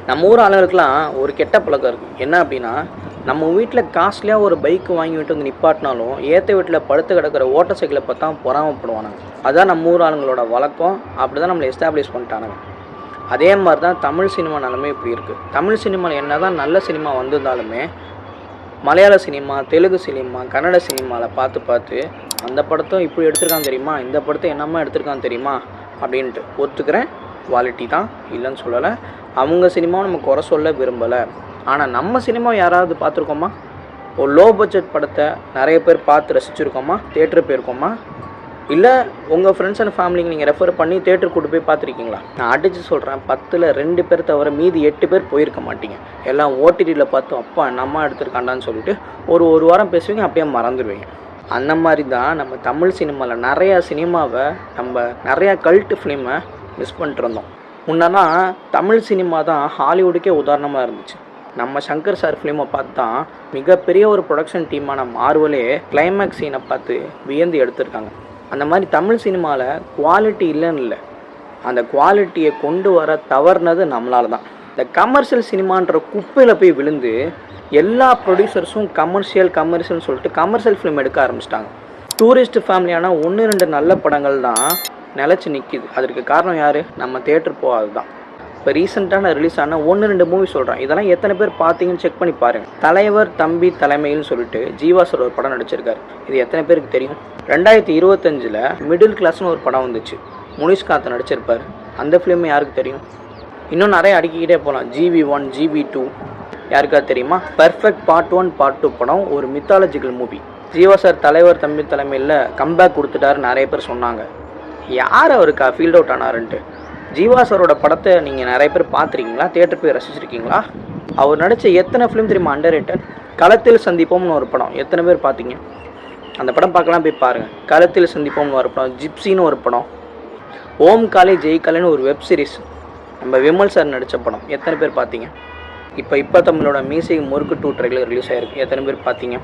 நம்ம ஊர் ஆளுங்களுக்குலாம் ஒரு கெட்ட பழக்கம் இருக்குது. என்ன அப்படின்னா, நம்ம வீட்டில் காஸ்ட்லியாக ஒரு பைக் வாங்கி விட்டு வந்து நிப்பாட்டினாலும் ஏற்ற வீட்டில் படுத்து கிடக்கிற ஓட்டர் சைக்கிளை பார்த்தா பொறாமப்படுவானுங்க. அதுதான் நம்ம ஊர் ஆளுங்களோட வழக்கம். அப்படி தான் நம்மளை எஸ்டாப்ளிஷ் பண்ணிட்டானுங்க. அதே மாதிரி தான் தமிழ் சினிமா நிலமே இப்படி இருக்குது. தமிழ் சினிமாவில் என்ன தான் நல்ல சினிமா வந்திருந்தாலுமே மலையாள சினிமா, தெலுங்கு சினிமா, கன்னட சினிமாவில் பார்த்து அந்த படத்தை இப்படி எடுத்திருக்கான்னு தெரியுமா, இந்த படத்தை என்னம்மா எடுத்திருக்கான்னு தெரியுமா அப்படின்ட்டு ஒத்துக்கிறேன். குவாலிட்டி தான், இல்லைன்னு சொல்லலை. அவங்க சினிமாவும் நம்ம குறை சொல்ல விரும்பலை. ஆனால் நம்ம சினிமா யாராவது பார்த்துருக்கோமா? ஒரு லோ பட்ஜெட் படத்தை நிறைய பேர் பார்த்து ரசிச்சுருக்கோமா? தேட்டர் போயிருக்கோமா? இல்லை உங்கள் ஃப்ரெண்ட்ஸ் அண்ட் ஃபேமிலிக்கு நீங்கள் ரெஃபர் பண்ணி தேட்டர் கூட்டு போய் பார்த்துருக்கீங்களா? நான் அடித்து சொல்கிறேன், 10ல் 2 பேர் தவிர மீதி 8 பேர் போயிருக்க மாட்டீங்க. எல்லாம் ஓடிடியில் பார்த்து அப்பா நம்ம எடுத்துருக்காண்டான்னு சொல்லிட்டு ஒரு வாரம் பேசுவீங்க, அப்படியே மறந்துடுவீங்க. அந்த மாதிரி தான் நம்ம தமிழ் சினிமாவில் நிறையா சினிமாவை நம்ம நிறையா கல்ட்டு ஃபிலிமை மிஸ் பண்ணிட்டு இருந்தோம். முன்னென்னா தமிழ் சினிமா தான் ஹாலிவுட்டுக்கே உதாரணமாக இருந்துச்சு. நம்ம சங்கர் சார் ஃபிலிமை பார்த்து தான் மிகப்பெரிய ஒரு ப்ரொடக்ஷன் டீமான மார்வலே கிளைமேக்ஸ் சீனை பார்த்து வியந்து எடுத்திருக்காங்க. அந்த மாதிரி தமிழ் சினிமாவில் குவாலிட்டி இல்லைன்னு இல்லை, அந்த குவாலிட்டியை கொண்டு வர தவறுனது நம்மளால தான். இந்த கமர்ஷியல் சினிமான்ற குப்பையில் போய் விழுந்து எல்லா ப்ரொடியூசர்ஸும் கமர்ஷியல்னு சொல்லிட்டு கமர்ஷியல் ஃபிலிம் எடுக்க ஆரம்பிச்சிட்டாங்க. டூரிஸ்ட் ஃபேமிலியான 1-2 நல்ல படங்கள் தான் நிலச்சி நிற்கிது. அதற்கு காரணம் யார்? நம்ம தேட்டர் போகாது தான். இப்போ ரீசெண்டான ரிலீஸ் ஆன 1-2 மூவி சொல்கிறேன். இதெல்லாம் எத்தனை பேர் பார்த்தீங்கன்னு செக் பண்ணி பாருங்கள். தலைவர் தம்பி தலைமையில்னு சொல்லிட்டு ஜீவா சார் ஒரு படம் நடிச்சிருக்காரு. இது எத்தனை பேருக்கு தெரியும்? 2025 மிடில் கிளாஸ்னு ஒரு படம் வந்துச்சு. முனிஷ்காந்த் நடிச்சிருப்பார். அந்த ஃபிலிம் யாருக்கு தெரியும்? இன்னும் நிறைய அடிக்கிக்கிட்டே போகலாம். GB1, GB2 யாருக்காவது தெரியுமா? பெர்ஃபெக்ட் பார்ட் 1 பார்ட் 2 படம் ஒரு மித்தாலஜிக்கல் மூவி. ஜீவா சார் தலைவர் தம்பி தலைமையில் கம்பேக் கொடுத்துட்டாரு நிறைய பேர் சொன்னாங்க. யார் அவருக்கா ஃபீல்ட் அவுட் ஆனாருன்ட்டு? ஜீவா சாரோட படத்தை நீங்கள் நிறைய பேர் பார்த்துருக்கீங்களா? தியேட்டர் போய் ரசிச்சிருக்கீங்களா? அவர் நடித்த எத்தனை ஃபிலிம் தெரியுமா அண்டர் ரேட்டட்? களத்தில் சந்திப்போம்னு ஒரு படம் எத்தனை பேர் பார்த்தீங்க? அந்த படம் பார்க்கலாம், போய் பாருங்கள். களத்தில் சந்திப்போம்னு ஒரு படம், ஜிப்சின்னு ஒரு படம், ஓம் காலே ஜெய் காலேன்னு ஒரு வெப் சீரிஸ் நம்ம விமல் சார் நடித்த படம் எத்தனை பேர் பார்த்தீங்க? இப்போ தமிழோட மியூசிக் முறுக்கு 2 ட்ரெய்லர் ரிலீஸ் ஆகிருக்கு. எத்தனை பேர் பார்த்தீங்க?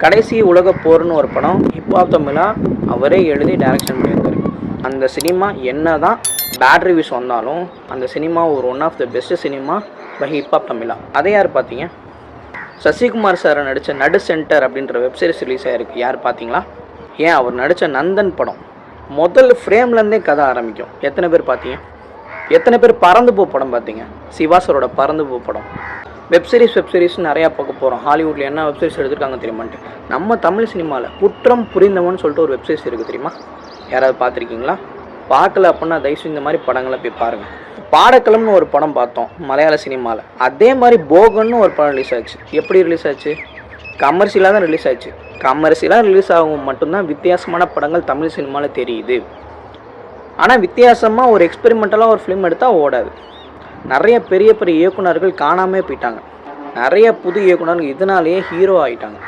கடைசி உலக போர்னு ஒரு படம் ஹிப்ஹாப் தமிழாக அவரே எழுதி டைரக்ஷன் பண்ணியிருந்தார். அந்த சினிமா என்ன தான் பேட் ரிவ்யூஸ் வந்தாலும் அந்த சினிமா ஒரு one of the best cinema by Hiphop Tamizha. அதை யார் பார்த்தீங்க? சசிகுமார் சார் நடித்த நடு சென்டர் அப்படின்ற வெப்சீரிஸ் ரிலீஸ் ஆகிருக்கு. யார் பார்த்தீங்களா? ஏன் அவர் நடித்த நந்தன் படம் முதல் ஃப்ரேம்லேருந்தே கதை ஆரம்பிக்கும். எத்தனை பேர் பார்த்தீங்க? எத்தனை பேர் பறந்து போ படம் பார்த்தீங்க? சிவா சாரோட பறந்து போ படம். வெப்சீரிஸ் நிறையா பார்க்க போகிறோம். ஹாலிவுட்டில் என்ன வெப்சீரிஸ் எடுத்துருக்காங்க தெரியுமான்ட்டு. நம்ம தமிழ் சினிமாவில் குற்றம் புரிந்தவன் சொல்லிட்டு ஒரு வெப்சீரிஸ் இருக்குது தெரியுமா? யாராவது பார்த்துருக்கீங்களா? பார்க்கல அப்படின்னா தயவுசு இந்த மாதிரி படங்களை போய் பாருங்கள். பாடக்களம்னு ஒரு படம் பார்த்தோம் மலையாள சினிமாவில். அதே மாதிரி போகன்னு ஒரு படம் ரிலீஸ் ஆச்சு. எப்படி ரிலீஸ் ஆச்சு? கமர்ஷியலாக தான் ரிலீஸ் ஆச்சு. கமர்ஷியலாக ரிலீஸ் ஆகும் மட்டும்தான் வித்தியாசமான படங்கள் தமிழ் சினிமாவில் தெரியுது. ஆனால் வித்தியாசமாக ஒரு எக்ஸ்பெரிமெண்டலாக ஒரு ஃபிலிம் எடுத்தால் ஓடாது. நிறைய பெரிய இயக்குனர்கள் காணாமே போயிட்டாங்க. நிறைய புது இயக்குனர்கள் இதனாலேயே ஹீரோ ஆகிட்டாங்க.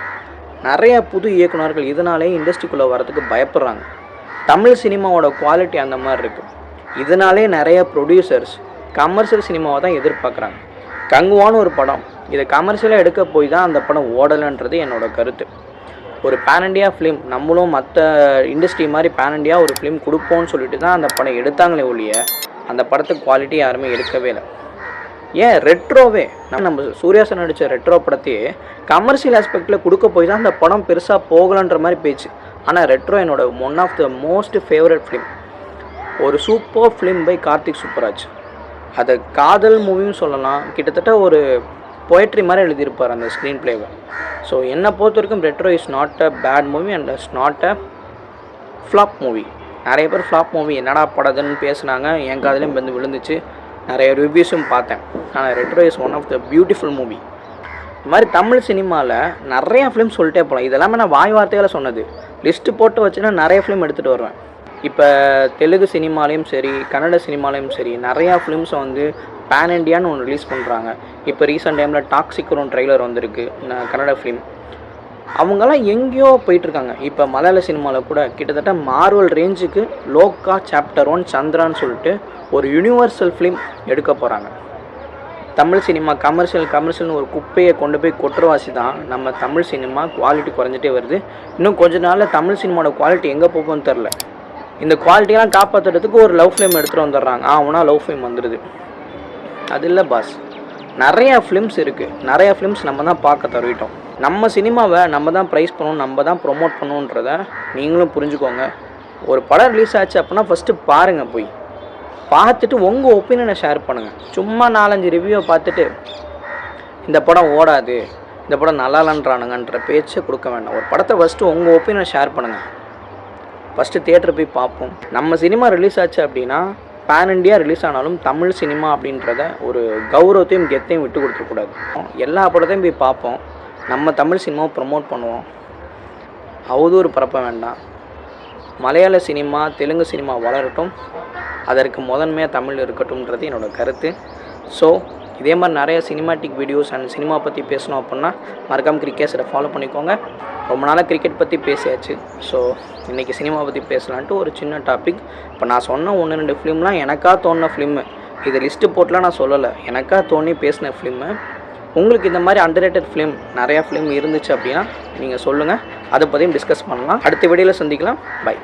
நிறைய புது இயக்குனர்கள் இதனாலே இண்டஸ்ட்ரிக்குள்ளே வரதுக்கு பயப்படுறாங்க. தமிழ் சினிமாவோட குவாலிட்டி அந்த மாதிரி இருக்குது. இதனாலே நிறைய ப்ரொடியூசர்ஸ் கமர்ஷியல் சினிமாவை தான் எதிர்பார்க்குறாங்க. கங்குவான்னு ஒரு படம், இதை கமர்ஷியலாக எடுக்க போய் தான் அந்த படம் ஓடலைன்றது என்னோட கருத்து. ஒரு பேன் இண்டியா ஃபிலிம் நம்மளும் மற்ற இண்டஸ்ட்ரி மாதிரி பேன் இண்டியா ஒரு ஃபிலிம் கொடுப்போம்னு சொல்லிட்டு தான் அந்த படம் எடுத்தாங்களே ஒழிய அந்த படத்துக்கு குவாலிட்டி யாருமே எடுக்கவே இல்லை. ஏன் ரெட்ரோவே நம்ம சூர்யாசன் நடித்த ரெட்ரோ படத்தையே கமர்ஷியல் ஆஸ்பெக்டில் கொடுக்க போய் தான் அந்த படம் பெருசாக போகலன்ற மாதிரி பேச்சு. ஆனால் ரெட்ரோ என்னோட one of the most favourite film. ஒரு super film by Karthik Subbaraj. அதை காதல் மூவின்னு சொல்லலாம். கிட்டத்தட்ட ஒரு போய்ட்ரி மாதிரி எழுதியிருப்பார் அந்த ஸ்க்ரீன் பிளேவை. ஸோ என்னை பொறுத்த வரைக்கும் Retro is not a bad movie and it's not a flop movie. நிறைய பேர் ஃப்ளாப் மூவி என்னடா படதுன்னு பேசுனாங்க, என் காதலையும் வந்து விழுந்துச்சு. நிறைய ரிவ்யூஸும் பார்த்தேன். ஆனால் Retro is one of the beautiful movie. இது மாதிரி தமிழ் சினிமாவில் நிறையா ஃபிலிம் சொல்லிட்டே போகலாம். இதெல்லாமே நான் வாய் வார்த்தையால் சொன்னது. லிஸ்ட்டு போட்டு வச்சுன்னா நிறைய ஃபிலிம் எடுத்துகிட்டு வருவேன். இப்போ தெலுங்கு சினிமாலேயும் சரி, கன்னட சினிமாலேயும் சரி, நிறையா ஃபிலிம்ஸை வந்து பேன் இண்டியான்னு ஒன்று ரிலீஸ் பண்ணுறாங்க. இப்போ ரீசெண்ட் டைமில் டாக்ஸிக்னு ஒன்று ட்ரெய்லர் வந்திருக்கு, கன்னட ஃபிலிம். அவங்கெல்லாம் எங்கேயோ போயிட்டுருக்காங்க. இப்போ மலையாள சினிமாவில் கூட கிட்டத்தட்ட மார்வல் ரேஞ்சுக்கு லோக்கா சாப்டர் 1 சந்திரான்னு சொல்லிட்டு ஒரு யூனிவர்சல் ஃபிலிம் எடுக்க போகிறாங்க. தமிழ் சினிமா கமர்ஷியல்னு ஒரு குப்பையை கொண்டு போய் கொட்டுறவாசி தான் நம்ம தமிழ் சினிமா குவாலிட்டி குறைஞ்சிட்டே வருது. இன்னும் கொஞ்ச நாளில் தமிழ் சினிமாவோட குவாலிட்டி எங்கே போகும்னு தெரில. இந்த குவாலிட்டியெல்லாம் காப்பாற்றுறதுக்கு ஒரு லவ் ஃபிலிம் எடுத்துகிட்டு வந்துடுறாங்க. அவனா லவ் ஃபிலிம் வந்துடுது. அது இல்லை பாஸ், நிறையா ஃபிலிம்ஸ் இருக்குது, நிறையா ஃபிலிம்ஸ் நம்ம தான் பார்க்க தருவிட்டோம். நம்ம சினிமாவை நம்ம தான் ப்ரைஸ் பண்ணணும், நம்ம தான் ப்ரொமோட் பண்ணணுன்றத நீங்களும் புரிஞ்சுக்கோங்க. ஒரு படம் ரிலீஸ் ஆச்சு அப்படின்னா ஃபஸ்ட்டு பாருங்கள், போய் பார்த்துட்டு உங்கள் ஒப்பீனியனை ஷேர் பண்ணுங்கள். சும்மா 4-5 ரிவ்யூவை பார்த்துட்டு இந்த படம் ஓடாது, இந்த படம் நல்லா இல்லைன்றானுங்கன்ற பேச்சை கொடுக்க வேண்டாம். ஒரு படத்தை ஃபஸ்ட்டு உங்கள் ஒப்பீனியனை ஷேர் பண்ணுங்கள். ஃபஸ்ட்டு தியேட்டர் போய் பார்ப்போம். நம்ம சினிமா ரிலீஸ் ஆச்சு அப்படின்னா பேன் இண்டியா ரிலீஸ் ஆனாலும் தமிழ் சினிமா அப்படின்றத ஒரு கௌரவத்தையும் கெத்தையும் விட்டு கொடுத்துடக்கூடாது. எல்லா படத்தையும் போய் பார்ப்போம், நம்ம தமிழ் சினிமாவை ப்ரமோட் பண்ணுவோம். அவதூறு பரப்ப வேண்டாம். மலையாள சினிமா தெலுங்கு சினிமா வளரட்டும், அதற்கு முதன்மையாக தமிழ் இருக்கட்டும்ன்றது என்னோடய கருத்து. ஸோ இதே மாதிரி நிறைய சினிமாட்டிக் வீடியோஸ் அண்ட் சினிமா பற்றி பேசணும் அப்படின்னா மறக்காமல் கிரிக்கெட்ஸை ஃபாலோ பண்ணிக்கோங்க. ரொம்ப நாளாக கிரிக்கெட் பற்றி பேசியாச்சு. ஸோ இன்றைக்கி சினிமா பற்றி பேசலான்ட்டு ஒரு சின்ன டாபிக். இப்போ நான் சொன்ன 1-2 ஃபிலிம்லாம் எனக்காக தோணின ஃபிலிம்மு, இது லிஸ்ட்டு போட்டுலாம் நான் சொல்லலை, எனக்காக தோணி பேசின ஃபிலிம்மு. உங்களுக்கு இந்த மாதிரி அண்டர்ரேட்டட் ஃபிலிம் நிறையா ஃபிலிம் இருந்துச்சு அப்படின்னா நீங்கள் சொல்லுங்கள், அதை பற்றியும் டிஸ்கஸ் பண்ணலாம். அடுத்த வீடியோவில் சந்திக்கலாம். பை.